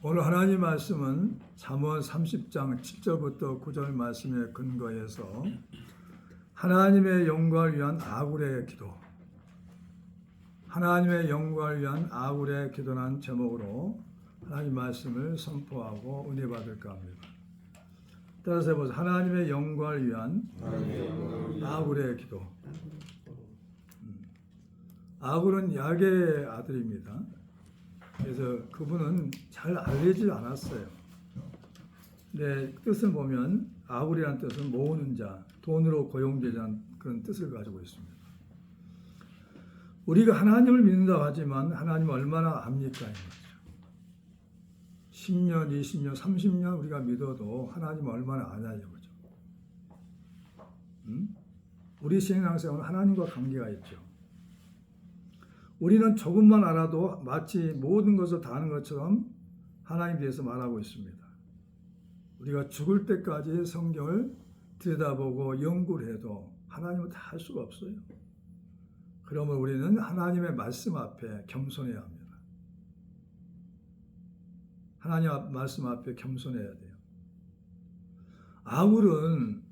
오늘 하나님 말씀은 잠언 30장 7절부터 9절 말씀에 근거해서 하나님의 영광을 위한 아굴의 기도, 하나님의 영광을 위한 아굴의 기도라는 제목으로 하나님 말씀을 선포하고 은혜 받을까 합니다. 따라서 해보세요. 하나님의 영광을 위한 아굴의 기도. 아굴은 야게의 아들입니다. 그래서 그분은 잘 알려지지 않았어요. 근데 뜻을 보면 아굴이라는 뜻은 모으는 자, 돈으로 고용되자는 그런 뜻을 가지고 있습니다. 우리가 하나님을 믿는다고 하지만 하나님을 얼마나 압니까? 10년, 20년, 30년 우리가 믿어도 하나님을 얼마나 아냐 이거죠. 우리 신앙생활은 하나님과 관계가 있죠. 우리는 조금만 알아도 마치 모든 것을 다 아는 것처럼 하나님에 대해서 말하고 있습니다. 우리가 죽을 때까지 성경을 들여다보고 연구를 해도 하나님을 다 알 수가 없어요. 그러면 우리는 하나님의 말씀 앞에 겸손해야 합니다. 하나님 말씀 앞에 겸손해야 돼요. 아굴은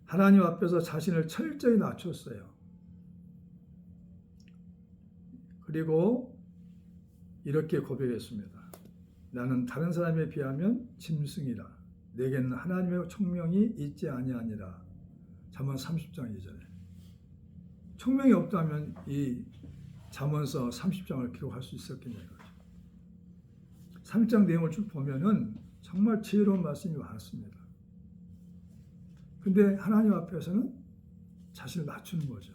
하나님 앞에서 자신을 철저히 낮췄어요. 그리고 이렇게 고백했습니다. 나는 다른 사람에 비하면 짐승이라. 내게는 하나님의 총명이 있지 아니하니라. 잠언 30장 2절에. 총명이 없다면 이 잠언서 30장을 기록할 수 있었겠냐 이거죠. 30장 내용을 쭉 보면은 정말 지혜로운 말씀이 많습니다. 근데 하나님 앞에서는 자신을 낮추는 거죠.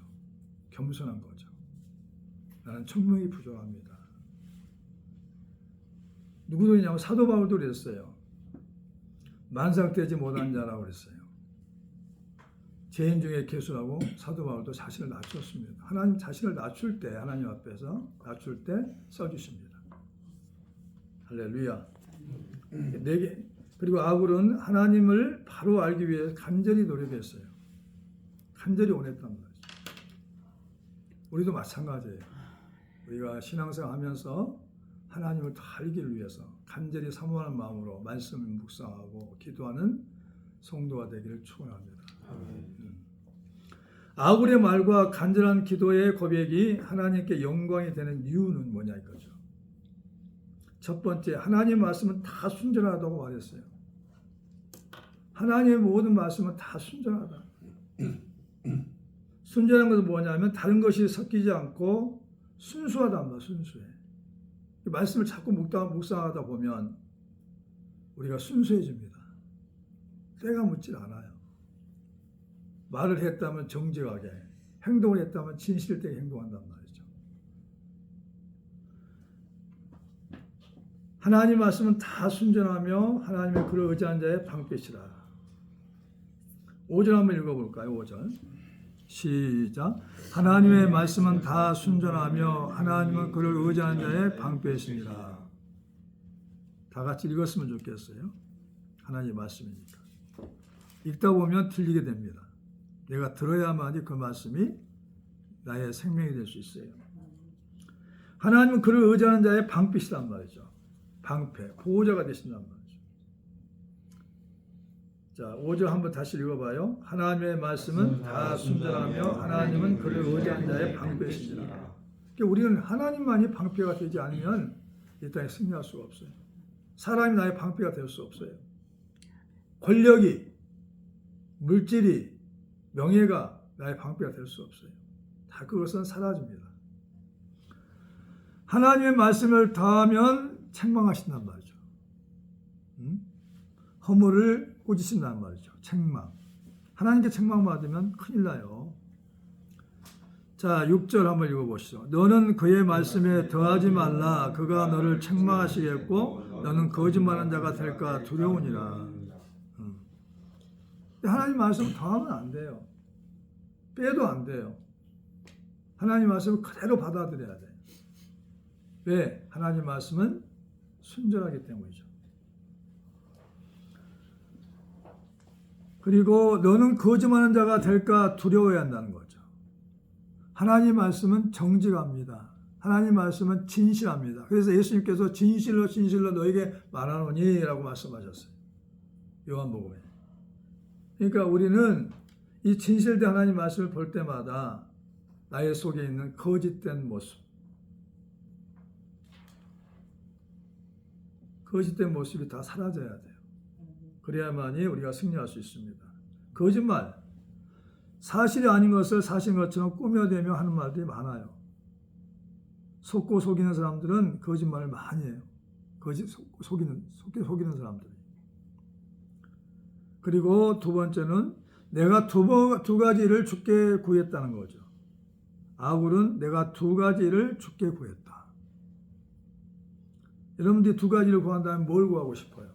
겸손한 거죠. 나는 총명이 부족합니다. 누구들이냐면 사도 바울도 그랬어요. 만상되지 못한 자라고 그랬어요. 죄인 중에 괴수라고 사도 바울도 자신을 낮췄습니다. 하나님 자신을 낮출 때, 하나님 앞에서 낮출 때 써주십니다. 할렐루야. 그리고 아굴은 하나님을 바로 알기 위해 간절히 노력했어요. 간절히 원했단 말이죠. 우리도 마찬가지예요. 우리가 신앙생활 하면서 하나님을 더 알기를 위해서 간절히 사모하는 마음으로 말씀을 묵상하고 기도하는 성도가 되기를 축원합니다. 아굴의 말과 간절한 기도의 고백이 하나님께 영광이 되는 이유는 뭐냐 이거죠. 첫 번째, 하나님의 말씀은 다 순전하다고 말했어요. 하나님의 모든 말씀은 다 순전하다. 순전한 것은 뭐냐면 다른 것이 섞이지 않고 순수하단 말이에요. 순수해. 말씀을 자꾸 묵상하다 보면 우리가 순수해집니다. 때가 묻질 않아요. 말을 했다면 정직하게, 행동을 했다면 진실되게 행동한단 말이죠. 하나님 말씀은 다 순전하며 하나님의 그를 의지한 자의 방패시라. 5절 한번 읽어볼까요? 5절 시작. 하나님의 말씀은 다 순전하며 하나님은 그를 의지하는 자의 방패시니라. 다 같이 읽었으면 좋겠어요. 하나님의 말씀이니까. 읽다 보면 들리게 됩니다. 내가 들어야만이 그 말씀이 나의 생명이 될 수 있어요. 하나님은 그를 의지하는 자의 방패시란 말이죠. 방패, 보호자가 되신단 말이죠. 자, 5절 한번 다시 읽어봐요. 하나님의 말씀은 다 순전하며 하나님은 그를 의지하는 자의 방패시니라. 그러니까 우리는 하나님만이 방패가 되지 않으면 이 땅에 승리할 수가 없어요. 사람이 나의 방패가 될 수 없어요. 권력이, 물질이, 명예가 나의 방패가 될 수 없어요. 다 그것은 사라집니다. 하나님의 말씀을 다하면 책망하신단 말이죠. 허물을 꾸짖으신단 말이죠. 책망. 하나님께 책망받으면 큰일 나요. 자, 6절 한번 읽어보시죠. 너는 그의 말씀에 더하지 말라. 그가 너를 책망하시겠고 너는 거짓말하는 자가 될까 두려우니라. 하나님 말씀 더하면 안 돼요. 빼도 안 돼요. 하나님 말씀을 그대로 받아들여야 돼요. 왜? 하나님 말씀은 순전하기 때문이죠. 그리고 너는 거짓말하는 자가 될까 두려워해야 한다는 거죠. 하나님 말씀은 정직합니다. 하나님 말씀은 진실합니다. 그래서 예수님께서 진실로 진실로 너에게 말하노니 라고 말씀하셨어요. 요한복음에. 그러니까 우리는 이 진실된 하나님 말씀을 볼 때마다 나의 속에 있는 거짓된 모습, 거짓된 모습이 다 사라져야 돼요. 그래야만이 우리가 승리할 수 있습니다. 거짓말, 사실이 아닌 것을 사실인 것처럼 꾸며대며 하는 말들이 많아요. 속고 속이는 사람들은 거짓말을 많이 해요. 속이는 사람들이. 그리고 두 번째는 내가 두 가지를 주께 구했다는 거죠. 아굴은 내가 두 가지를 주께 구했다. 여러분들이 두 가지를 구한다면 뭘 구하고 싶어요?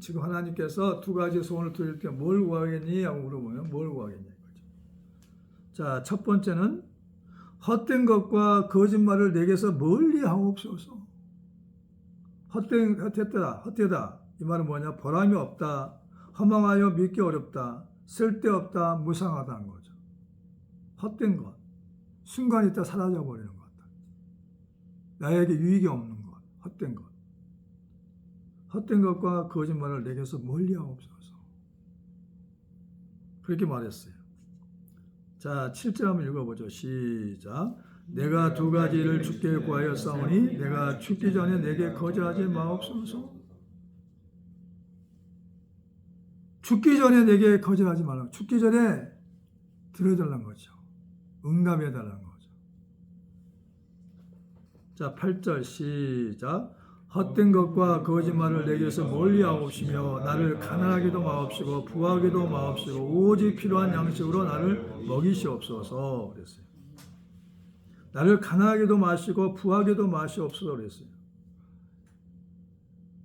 지금 하나님께서 두 가지 소원을 드릴 때 뭘 구하겠니? 하고 물어보면 뭘 구하겠냐 이거죠. 자, 첫 번째는 헛된 것과 거짓말을 내게서 멀리 하옵소서. 헛되다. 이 말은 뭐냐? 보람이 없다, 허망하여 믿기 어렵다, 쓸데없다, 무상하다는 거죠. 헛된 것, 순간 있다 사라져 버리는 것, 나에게 유익이 없는 것, 헛된 것. 헛된 것과 거짓말을 내게서 멀리 하옵소서. 그렇게 말했어요. 자, 7절 한번 읽어보죠. 시작. 내가 두 가지를 주께 구하였사오니 내가 죽기 전에 내게 거절하지 마옵소서. 죽기 전에 내게 거절하지 말라. 죽기 전에 들어달라는 거죠. 응답해달라는 거죠. 자, 8절 시작. 헛된 것과 거짓말을 내게서 멀리 하옵시며 나를 가난하게도 마옵시고 부하게도 마옵시고 오직 필요한 양식으로 나를 먹이시옵소서 그랬어요. 나를 가난하게도 마시고 부하게도 마시옵소서 그랬어요.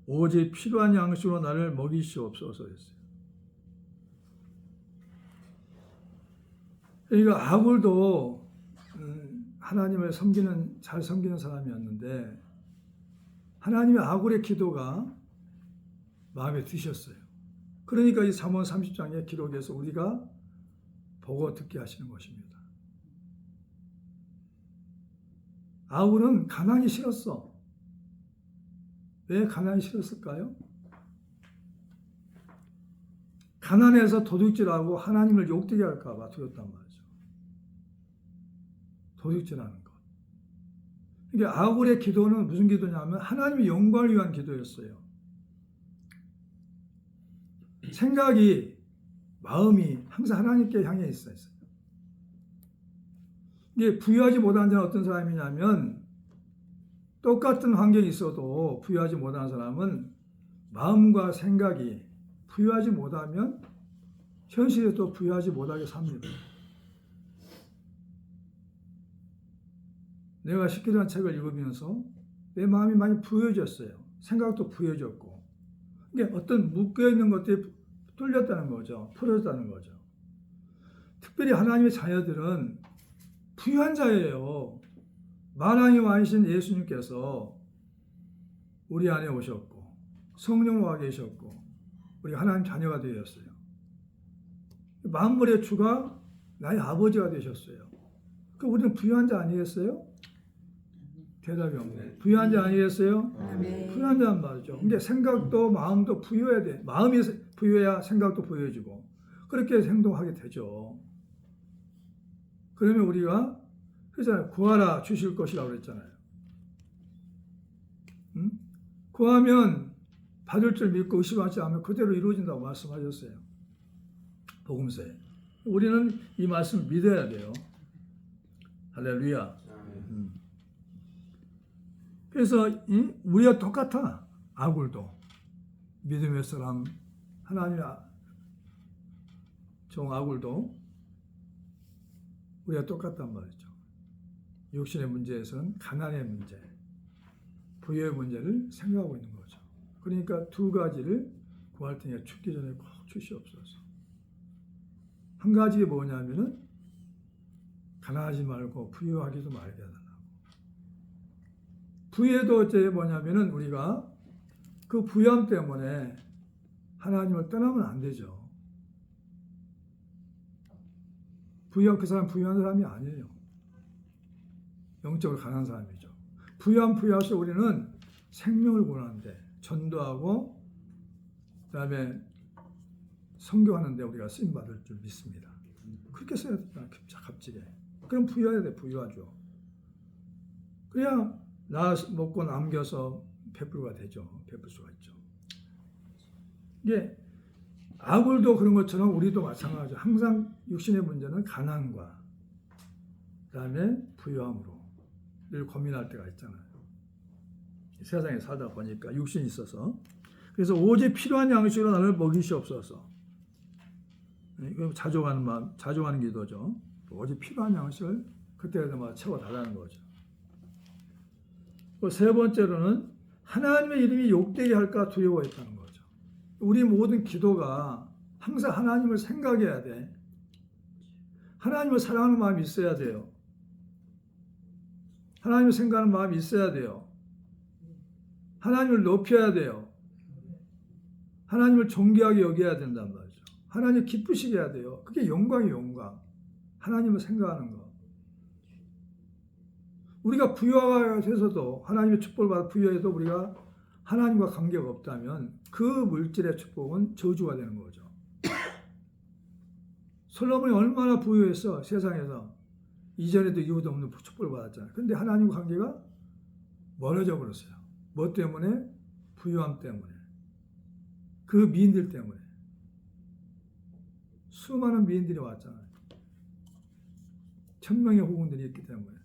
오직 필요한 양식으로 나를 먹이시옵소서 그랬어요. 그러니까 아굴도 하나님을 잘 섬기는 사람이었는데 하나님의 아굴의 기도가 마음에 드셨어요. 그러니까 이 잠언 30장의 기록에서 우리가 보고 듣게 하시는 것입니다. 아굴은 가난이 싫었어. 왜 가난이 싫었을까요? 가난해서 도둑질하고 하나님을 욕되게 할까 봐 두렵단 말이죠. 도둑질하는 것. 그러니까 아굴의 기도는 무슨 기도냐면 하나님의 영광을 위한 기도였어요. 생각이, 마음이 항상 하나님께 향해 있어요. 이게 부유하지 못한 자는 어떤 사람이냐면 똑같은 환경이 있어도 부유하지 못한 사람은 마음과 생각이 부유하지 못하면 현실에 또 부유하지 못하게 삽니다. 내가 십계도란 책을 읽으면서 내 마음이 많이 부여졌어요. 생각도 부여졌고. 이게 어떤 묶여있는 것들이 뚫렸다는 거죠. 풀어졌다는 거죠. 특별히 하나님의 자녀들은 부유한 자예요. 만왕의 왕이신 예수님께서 우리 안에 오셨고 성령으로 와 계셨고 우리 하나님 자녀가 되었어요. 만물의 주가 나의 아버지가 되셨어요. 그럼 우리는 부유한 자 아니겠어요? 대답이 없네. 부유한 자 아니겠어요? 네. 부유한 자란 말이죠. 근데 생각도 마음도 부유해야 돼. 마음이 부유해야 생각도 부유해지고 그렇게 행동하게 되죠. 그러면 우리가 그잖아요. 구하라 주실 것이라고 그랬잖아요. 응? 구하면 받을 줄 믿고 의심하지 않으면 그대로 이루어진다고 말씀하셨어요. 복음서에. 우리는 이 말씀을 믿어야 돼요. 할렐루야. 그래서 우리가 똑같아. 아굴도 믿음의 사람 하나님의 종 아굴도 우리가 똑같단 말이죠. 육신의 문제에서는 가난의 문제, 부유의 문제를 생각하고 있는 거죠. 그러니까 두 가지를 구할 테니까 죽기 전에 꼭 주시옵소서. 한 가지가 뭐냐면은 가난하지 말고 부유하기도 말게 해달라고. 부유도 이제 뭐냐면은 우리가 그 부유함 때문에 하나님을 떠나면 안 되죠. 그 사람 부유한 사람이 아니에요. 영적으로 가난한 사람이죠. 부유할수록 우리는 생명을 구하는데 전도하고 그다음에 선교하는데 우리가 쓰임 받을 줄 믿습니다. 그렇게 써야 된다. 값지게. 그럼 부유해야 돼. 부유하죠. 그래야 나 먹고 남겨서 베풀가 되죠. 베풀 수가 있죠. 이게 아굴도 그런 것처럼 우리도 마찬가지죠. 항상 육신의 문제는 가난과 그다음에 부유함으로 늘 고민할 때가 있잖아요. 세상에 살다 보니까 육신이 있어서. 그래서 오직 필요한 양식으로 나를 먹이시옵소서. 이거 자주 하는 마음, 자주 하는 기도죠. 오직 필요한 양식을 그때마다 채워달라는 거죠. 세 번째로는 하나님의 이름이 욕되게 할까 두려워했다는 거죠. 우리 모든 기도가 항상 하나님을 생각해야 돼. 하나님을 사랑하는 마음이 있어야 돼요. 하나님을 생각하는 마음이 있어야 돼요. 하나님을 높여야 돼요. 하나님을 존귀하게 여겨야 된단 말이죠. 하나님 기쁘시게 해야 돼요. 그게 영광이에요, 영광. 하나님을 생각하는 거. 우리가 부유해서도 하나님의 축복을 받아 부유해도 우리가 하나님과 관계가 없다면 그 물질의 축복은 저주가 되는 거죠. 솔로몬이 얼마나 부유했어, 세상에서. 이전에도 이후도 없는 축복을 받았잖아요. 근데 하나님과 관계가 멀어져 버렸어요. 뭐 때문에? 부유함 때문에. 그 미인들 때문에. 수많은 미인들이 왔잖아요. 1000명의 호군들이 있기 때문에.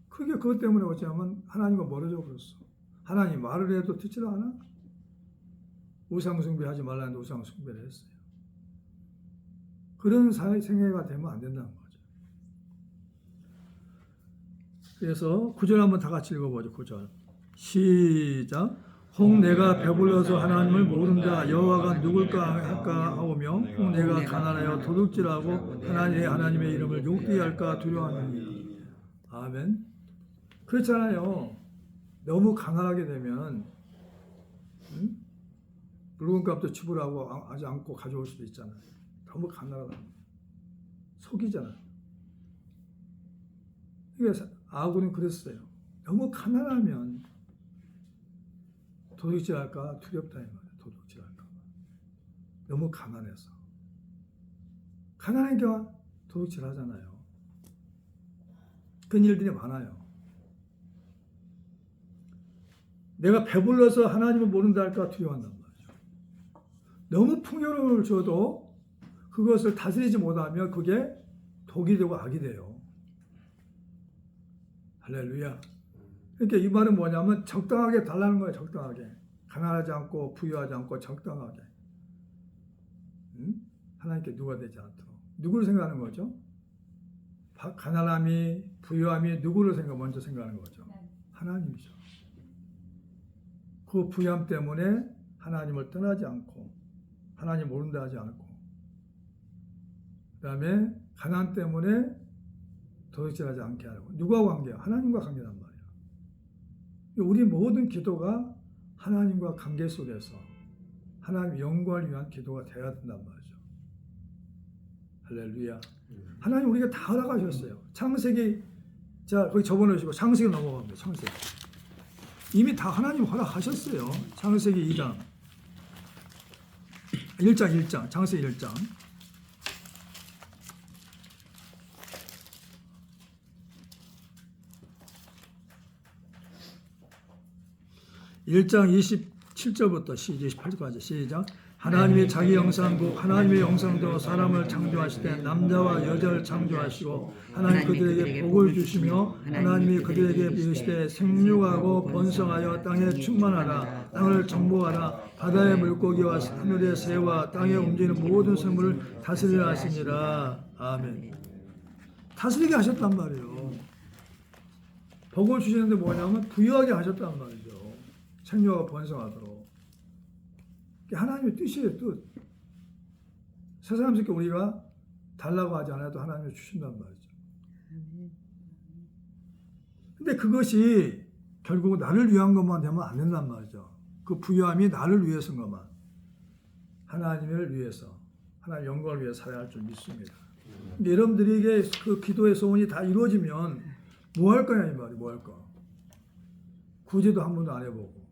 그게 그것 때문에 어찌하면 하나님과 멀어져 버렸어. 하나님 말을 해도 듣지를 않아? 우상숭배하지 말라는데 우상숭배를 했어요. 그런 생애가 되면 안 된다는 거죠. 그래서 9절 한번 다 같이 읽어보죠. 9절 시작. 혹 내가 배불러서 하나님을 모른다 여호와가 누굴까 할까 하오며 혹 내가 가난하여 도둑질하고 하나님의 이름을 욕되게 할까 두려워하느니. 아멘. 그렇잖아요. 너무 가난하게 되면 물건값도 지불하고 하지 않고 가져올 수도 있잖아요. 너무 가난하다. 속이잖아요. 그래서 아군은 그랬어요. 너무 가난하면 도둑질할까 두렵다 이 말이에요. 도둑질할까 봐. 너무 가난해서. 가난하니까 도둑질하잖아요. 그런 일들이 많아요. 내가 배불러서 하나님을 모른다 할까 두려워한단 말이죠. 너무 풍요로움을 줘도 그것을 다스리지 못하면 그게 독이 되고 악이 돼요. 할렐루야. 그러니까 이 말은 뭐냐면 적당하게 달라는 거예요. 적당하게. 가난하지 않고 부유하지 않고 적당하게. 하나님께 누가 되지 않도록. 누구를 생각하는 거죠? 가난함이 부유함이 누구를 먼저 생각하는 거죠? 하나님이죠. 그 부유함 때문에 하나님을 떠나지 않고 하나님 모른다 하지 않고 그 다음에 가난 때문에 도둑질하지 않게 하고 누구와 관계야? 하나님과 관계란 말이야. 우리 모든 기도가 하나님과 관계 속에서 하나님 영광을 위한 기도가 되어야 된단 말이죠. 할렐루야. 하나님 우리가 다 허락하셨어요. 창세기 자 거기 접어놓으시고 창세기 넘어갑니다. 창세기 이미 다 하나님 허락하셨어요. 창세기 2장 1장 창세기 1장 1장 27절부터 28절까지 시작. 하나님이 자기 형상국 하나님의 형상대로 사람을 창조하시되 남자와 여자를 창조하시고 하나님 그들에게 복을 주시며 하나님이 그들에게 이르시되 생육하고 번성하여 땅에 충만하라 땅을 정복하라 바다의 물고기와 하늘의 새와 땅에 움직이는 모든 생물을 다스리라 하시니라. 아멘. 다스리게 하셨단 말이에요. 복을 주시는데 뭐냐면 부유하게 하셨단 말이죠. 생육하고 번성하도록. 하나님의 뜻이에요, 뜻. 세상스럽게 우리가 달라고 하지 않아도 하나님이 주신단 말이죠. 근데 그것이 결국 나를 위한 것만 되면 안 된단 말이죠. 그 부유함이 나를 위해서인 것만. 하나님을 위해서, 하나님 영광을 위해서 살아야 할 줄 믿습니다. 여러분들에게 그 기도의 소원이 다 이루어지면 뭐 할 거냐 이 말이 뭐 할 거. 구제도 한 번도 안 해보고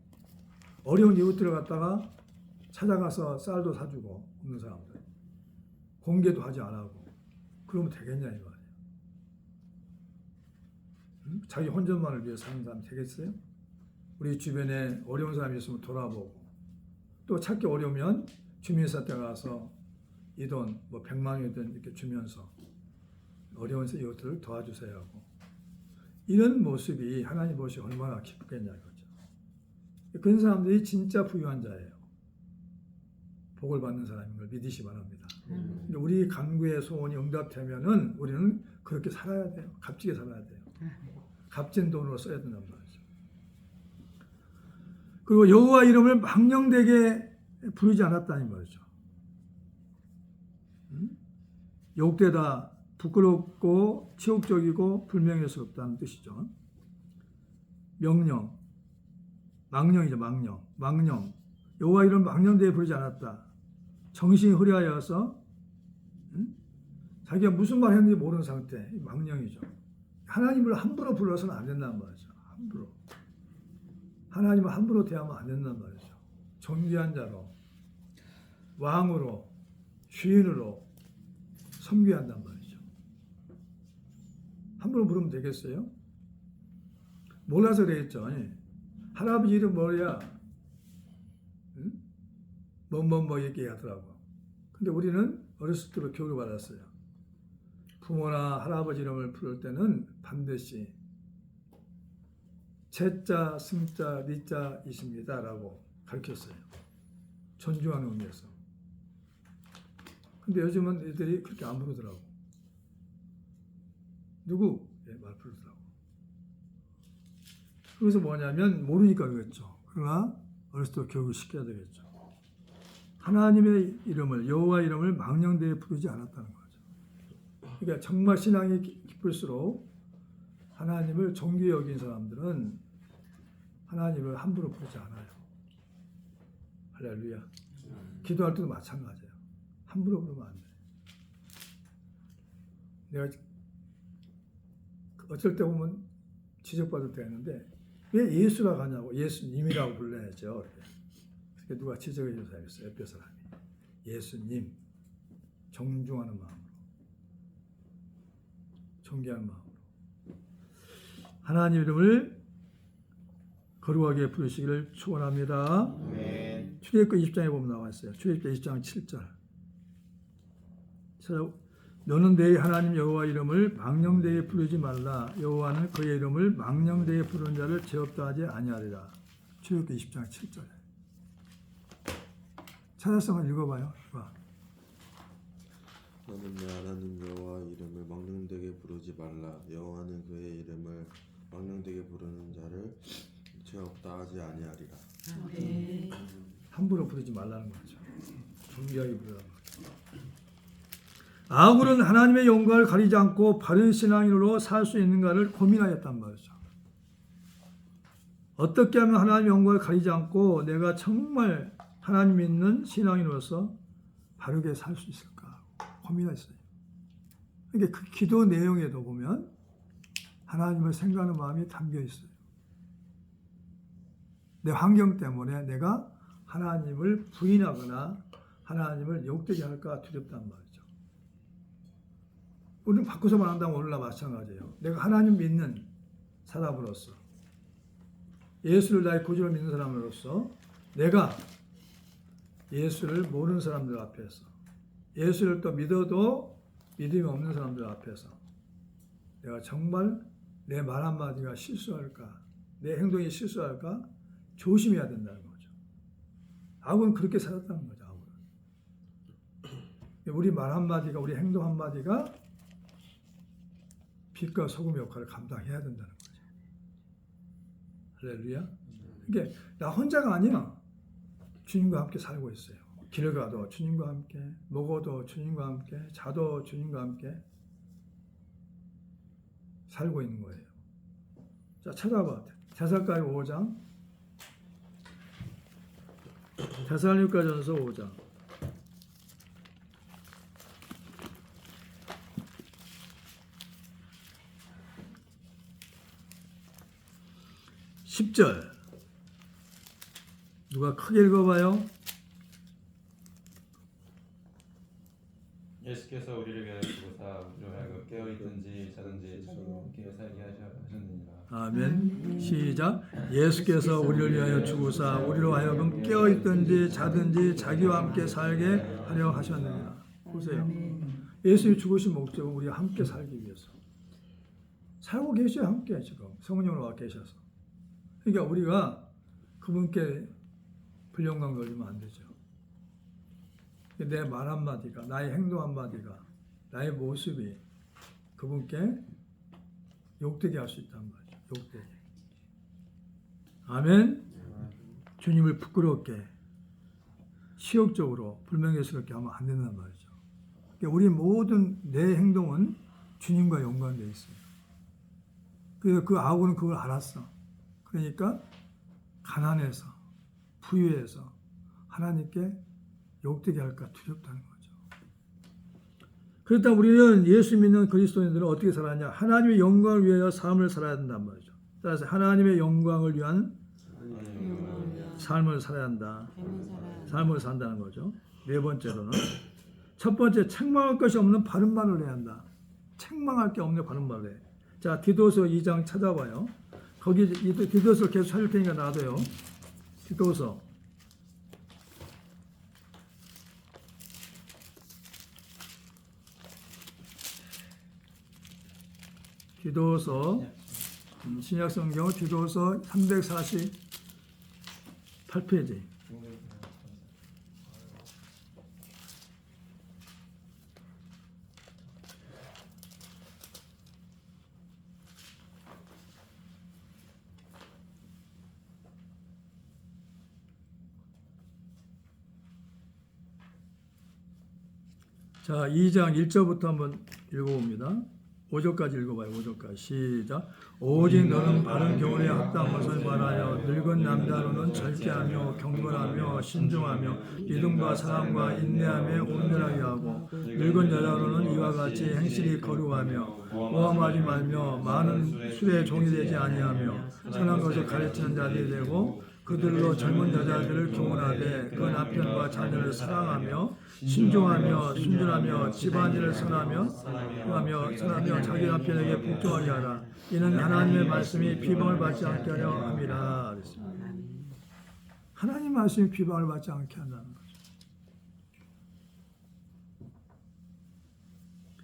어려운 이웃들을 갖다가 찾아가서 쌀도 사주고 없는 사람들 공개도 하지 안 하고 그러면 되겠냐 이 말이에요. 자기 혼전만을 위해 사는 사람 되겠어요? 우리 주변에 어려운 사람이 있으면 돌아보고 또 찾기 어려우면 주민센터 가서 이 돈 뭐 100만 원이든 이렇게 주면서 어려운 이웃들을 도와주세요 하고 이런 모습이 하나님 보시 얼마나 기쁘겠냐 이거죠. 그런 사람들이 진짜 부유한 자예요. 복을 받는 사람인 걸 믿으시 바랍니다. 우리 간구의 소원이 응답되면은 우리는 그렇게 살아야 돼요. 값지게 살아야 돼요. 값진 돈으로 써야 된단 말이죠. 그리고 여호와 이름을 망령되게 부르지 않았다는 말이죠. 욕되다, 부끄럽고 치욕적이고 불명예스럽다는 뜻이죠. 명령, 망령이죠. 망령. 여호와 이름 망령되게 부르지 않았다. 정신이 흐려하여서 자기가 무슨 말 했는지 모르는 상태, 망령이죠. 하나님을 함부로 불러서는 안 된다는 말이죠. 함부로. 하나님을 함부로 대하면 안 된다는 말이죠. 존귀한 자로, 왕으로, 주인으로 섬겨야 한단 말이죠. 함부로 부르면 되겠어요? 몰라서 그랬죠. 할아버지 이름 뭐야? 뭐 얘기하더라고. 근데 우리는 어렸을 때부터 교육을 받았어요. 부모나 할아버지 이름을 부를 때는 반드시 제자, 승자, 리자이십니다 라고 가르쳤어요. 존중하는 의미에서. 근데 요즘은 애들이 그렇게 안 부르더라고. 누구? 말 부르더라고. 그래서 뭐냐면 모르니까 그랬죠. 그러나 어렸을 때 교육을 시켜야 되겠죠. 하나님의 이름을, 여호와 이름을 망령되게 부르지 않았다는 거죠. 그러니까 정말 신앙이 깊을수록 하나님을 존귀히 여긴 사람들은 하나님을 함부로 부르지 않아요. 할렐루야. 기도할 때도 마찬가지예요. 함부로 부르면 안 돼. 내가 어쩔 때 보면 지적받을 때 있는데 왜 예수라고 하냐고 예수님이라고 불러야죠. 이렇게 누가 지적해 줘야겠어요. 옆에 사람이. 예수님. 존중하는 마음으로. 존귀하는 마음으로. 하나님 이름을 거룩하게 부르시기를 축원합니다. 출애굽기 20장에 보면 나와 있어요. 출애굽기 20장 7절. 너는 내 하나님 여호와 이름을 망령되게 부르지 말라. 여호와는 그의 이름을 망령되게 부르는 자를 죄 없다 하지 아니하리라. 출애굽기 20장 7절. 찾아서 한번 읽어봐요. 너는 내 하나님 여호와 이름을 망령되게 부르지 말라. 여호와는 그의 이름을 망령되게 부르는 자를 죄 없다 하지 아니하리라. 함부로 부르지 말라는 거죠. 존귀하게 부르라는 거죠. 아굴은 하나님의 영광을 가리지 않고 바른 신앙인으로 살 수 있는가를 고민하였단 말이죠. 어떻게 하면 하나님의 영광을 가리지 않고 내가 정말 하나님 믿는 신앙인으로서 바르게 살 수 있을까 고민했어요. 그러니까 그 기도 내용에도 보면 하나님을 생각하는 마음이 담겨 있어요. 내 환경 때문에 내가 하나님을 부인하거나 하나님을 욕되게 할까 두렵단 말이죠. 우리는 바꿔서 말한다면 오늘날 마찬가지예요. 내가 하나님 믿는 사람으로서 예수를 나의 구주로 믿는 사람으로서 내가 예수를 모르는 사람들 앞에서 예수를 또 믿어도 믿음이 없는 사람들 앞에서 내가 정말 내 말 한마디가 실수할까 내 행동이 실수할까 조심해야 된다는 거죠. 아굴은 그렇게 살았다는 거죠. 아굴은. 우리 말 한마디가 우리 행동 한마디가 빛과 소금의 역할을 감당해야 된다는 거죠. 할렐루야. 그러니까 나 혼자가 아니야. 주님과 함께 살고 있어요. 길 가도 주님과 함께, 먹어도 주님과 함께, 자도 주님과 함께 살고 있는 거예요. 자, 찾아봐. 데살로니가 5장. 데살로니가전서 5장. 10절 누가 크게 읽어봐요. 예수께서 우리를 위하여 죽으사 우리로 하여금 깨어있든지 자든지 자기와 함께 살게 하셨느니라. 아멘. 시작. 예수께서 우리를 위하여 죽으사 우리로 하여금 깨어있든지 자든지 자기와 함께 살게 하려 하셨느니라. 보세요. 예수의 죽으신 목적은 우리가 함께 살기 위해서. 살고 계셔요. 함께 지금 성령으로 와 계셔서. 그러니까 우리가 그분께 불영광 돌리면 안 되죠. 내 말 한마디가, 나의 행동 한마디가, 나의 모습이 그분께 욕되게 할 수 있단 말이죠. 욕되게. 아멘. 주님을 부끄럽게, 시욕적으로, 불명예스럽게 하면 안 된단 말이죠. 그러니까 우리 모든 내 행동은 주님과 연관되어 있어요. 그래서 그 아우는 그걸 알았어. 그러니까 가난해서, 부유해서 하나님께 욕되게 할까 두렵다는 거죠. 그렇다 우리는 예수 믿는 그리스도인들은 어떻게 살았냐? 하나님의 영광을 위하여 삶을 살아야 된단 말이죠. 따라서 하나님의 영광을 위한 삶을 살아야 한다. 삶을 산다는 거죠. 네 번째로는 첫 번째, 책망할 것이 없는 바른 말을 해야 한다. 책망할 게 없는 바른 말을 해. 자, 디도서 2장 찾아봐요. 거기 디도서 계속 찾을 테니까 놔둬요. 디도서 신약성경 디도서 348페이지. 자, 2장 1절부터 한번 읽어봅니다. 5절까지 읽어봐요. 5절까지 시작. 오직 너는 바른 교훈에 합당한 것을 말하여 늙은 남자로는 절제하며 경건하며 신중하며 믿음과 사랑과 인내하며 온전하게 하고 늙은 여자로는 이와 같이 행실이 거룩하며 모함하지 말며 많은 술에 종이 되지 아니하며 선한 것을 가르치는 자들이 되고 그들로 젊은 여자들을 교훈하되 그 남편과 자녀를 사랑하며 신중하며 순전하며 집안일을 선하며 자기 남편에게 복종하게 하라. 이는 하나님의 말씀이 비방을 받지 않게 하려 함이라. 하나님 말씀이 비방을 받지 않게 한다는 거죠.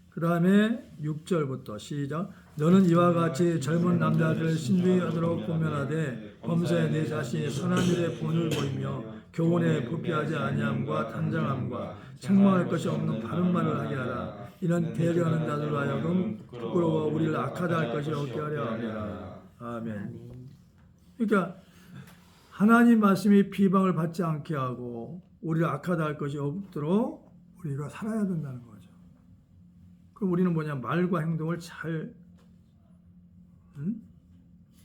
그 다음에 6절부터 시작. 너는 이와 같이 젊은 남자들을 신중히 하도록 권면하되 범사에 내 자신이 선한 일에 본을 보이며 교훈에 부패하지 아니함과 단정함과 책망할 것이 없는 바른 말을 하게 하라. 이는 대려하는 자들로 하여금 부끄러워 우리를 악하다 할 것이 없게 하려 함이라. 아멘. 그러니까 하나님 말씀이 비방을 받지 않게 하고 우리를 악하다 할 것이 없도록 우리가 살아야 된다는 거죠. 그럼 우리는 뭐냐? 말과 행동을 잘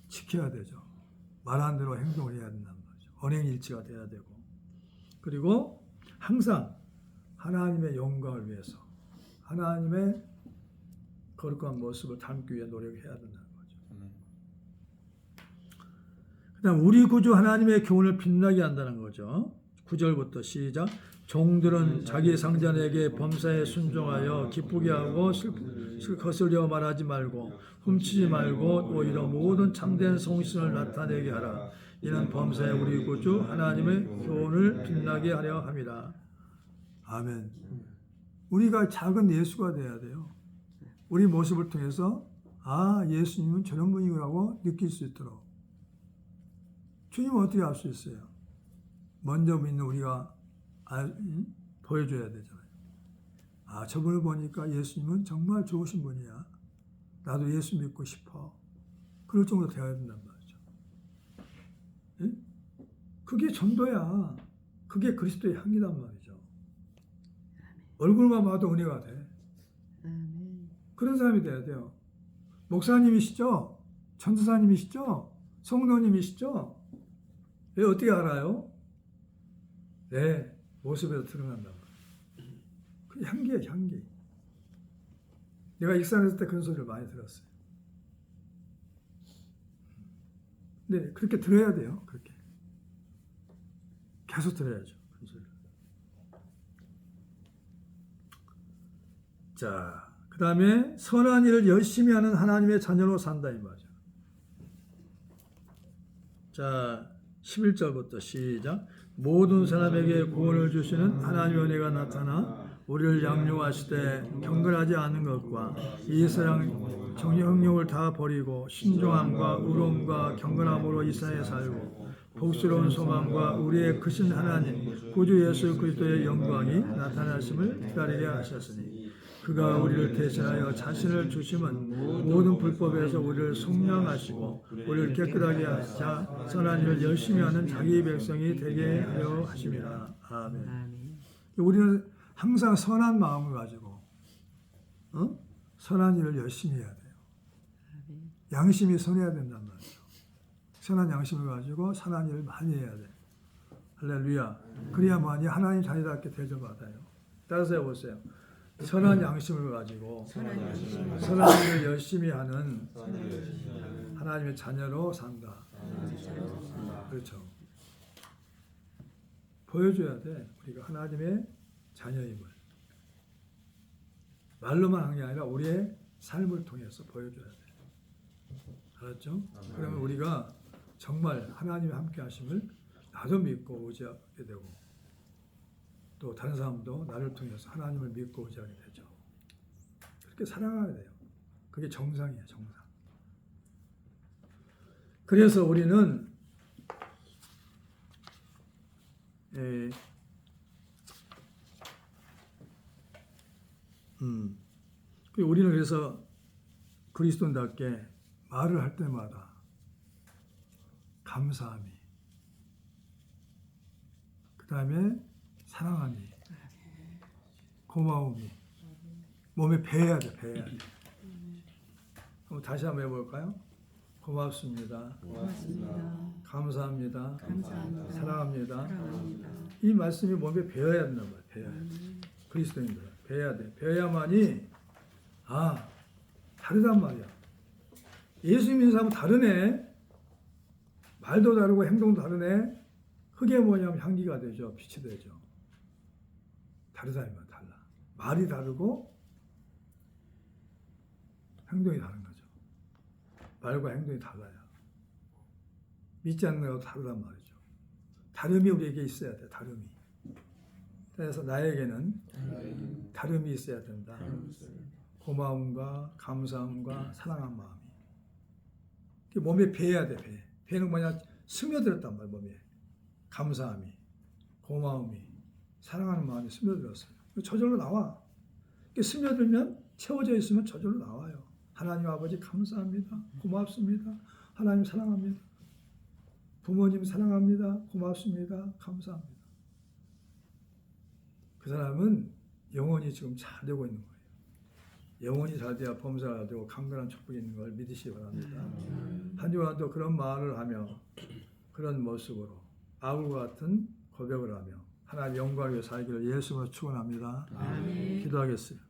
지켜야 되죠. 말한 대로 행동을 해야 된다는 거죠. 언행일치가 돼야 되고, 그리고 항상 하나님의 영광을 위해서 하나님의 거룩한 모습을 담기 위해 노력해야 된다는 거죠. 그다음 우리 구주 하나님의 교훈을 빛나게 한다는 거죠. 9절부터 시작. 종들은 자기 상전에게 범사에 순종하여 기쁘게 하고 거슬려 말하지 말고 훔치지 말고 오히려 모든 참된 성신을 나타내게 하라. 이는 범사에 우리 구주 하나님의 교훈을 빛나게 하려 함이라. 아멘. 우리가 작은 예수가 돼야 돼요. 우리 모습을 통해서 아, 예수님은 저런 분이라고 느낄 수 있도록. 주님은 어떻게 알 수 있어요? 먼저 믿는 우리가 보여줘야 되잖아요. 아, 저분을 보니까 예수님은 정말 좋으신 분이야. 나도 예수 믿고 싶어. 그럴 정도로 되어야 된단 말이죠. 예? 그게 전도야. 그게 그리스도의 향기단 말이죠. 얼굴만 봐도 은혜가 돼. 그런 사람이 돼야 돼요. 목사님이시죠? 전도사님이시죠? 성도님이시죠? 왜 어떻게 알아요? 내 모습에서 드러난다. 그 향기예요, 향기. 내가 익산했을 때 그런 소리를 많이 들었어요. 근데 그렇게 들어야 돼요. 그렇게 계속 들어야죠. 그 소리를. 자, 그 다음에 선한 일을 열심히 하는 하나님의 자녀로 산다 이 말이죠. 자, 11절부터 시작. 모든 사람에게 구원을 주시는 하나님의 은혜가 나타나 우리를 양육하시되 경건하지 않은 것과 이 세상 정욕을 다 버리고 신중함과 의로움과 경건함으로 이 세상에 살고 복스러운 소망과 우리의 크신 하나님 구주 예수 그리스도의 영광이 나타나심을 기다리게 하셨으니 그가 우리를 대신하여 자신을 주심은 모든 불법에서 우리를 속량하시고 우리를 깨끗하게 하시자 선한 일을 열심히 하는 자기 백성이 되게 하려 하심이라. 아멘. 우리는 항상 선한 마음을 가지고 선한 일을 열심히 해야 돼요. 양심이 선해야 된단 말이에요. 선한 양심을 가지고 선한 일을 많이 해야 돼요. 할렐루야. 그래야만이 하나님 자녀답게 대접받아요. 따라서 해보세요. 선한 양심을 가지고 선한 일을 열심히 하는 하나님의 자녀로 산다. 그렇죠. 보여줘야 돼. 우리가 하나님의 자녀임을. 말로만 하는 게 아니라 우리의 삶을 통해서 보여줘야 돼. 알았죠? 그러면 우리가 정말 하나님의 함께 하심을 나도 믿고 의지하게 되고 또 다른 사람도 나를 통해서 하나님을 믿고 의지하게 되죠. 그렇게 살아가야 돼요. 그게 정상이에요. 정상. 그래서 우리는 우리는 그래서 그리스도인답게 말을 할 때마다 감사함이, 그 다음에 사랑함이, 고마움이 몸에 배야 돼, 배야 돼. 그럼 다시 한번 해볼까요? 고맙습니다. 감사합니다. 사랑합니다. 이 말씀이 몸에 배어야 된단 말이에요. 배어야 돼. 그리스도인들은 배워야 돼. 배워야만이 다르단 말이야. 예수 믿는 사람은 다르네. 말도 다르고 행동도 다르네. 흙에 뭐냐면 향기가 되죠. 빛이 되죠. 다르다니까 달라. 말이 다르고 행동이 다른 거죠. 말과 행동이 달라요. 믿지 않는 것도 다르단 말이죠. 다름이 우리에게 있어야 돼. 다름이. 그래서 나에게는 다름이 있어야 된다. 고마움과 감사함과 사랑한 마음이. 몸에 배야 돼. 배. 배는 뭐냐? 스며들었단 말이야. 몸에. 감사함이, 고마움이, 사랑하는 마음이 스며들었어요. 저절로 나와. 스며들면 채워져 있으면 저절로 나와요. 하나님 아버지 감사합니다. 고맙습니다. 하나님 사랑합니다. 부모님 사랑합니다. 고맙습니다. 감사합니다. 그 사람은 영혼이 지금 잘 되고 있는 거예요. 영혼이 잘 돼야 범사가 되고 강건한 축복이 있는 걸 믿으시기 바랍니다. 한 주간도 그런 말을 하며 그런 모습으로 아울과 같은 고백을 하며 하나님 영광을 위해 살기를 예수로 축원합니다. 기도하겠습니다.